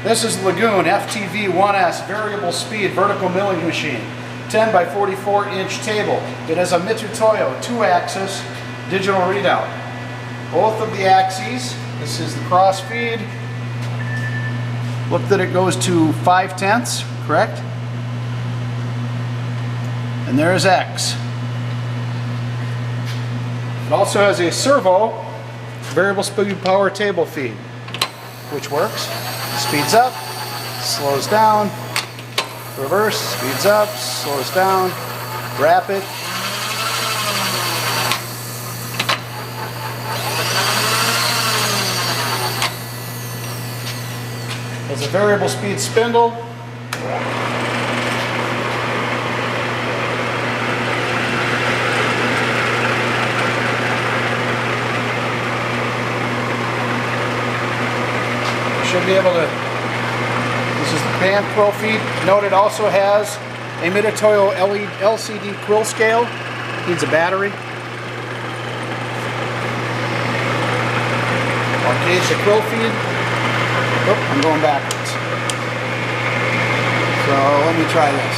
This is Lagun FTV-1S variable speed vertical milling machine. 10 by 44 inch table. It has a Mitutoyo 2-axis digital readout. Both of the axes, this is the cross feed. Look that it goes to 5/10, correct? And there's X. It also has a Servo variable speed power table feed, which works. Speeds up, slows down, reverse, speeds up, slows down, rapid. It's a variable speed spindle. Should be able to, this is the pan quill feed. Note it also has a Mitutoyo LCD quill scale. Needs a battery. I'll gauge the quill feed. Oh, I'm going backwards. So let me try this.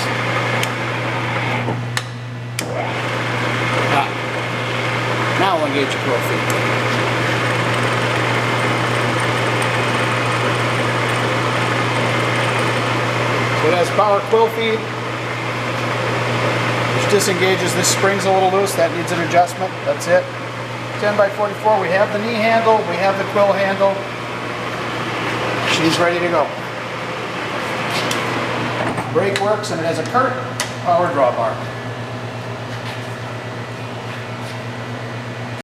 Now I'll engage the quill feed. So it has power quill feed, which disengages. This spring's a little loose, that needs an adjustment. That's it. 10 by 44, we have the knee handle, we have the quill handle. She's ready to go. Brake works and it has a Kurt power drawbar.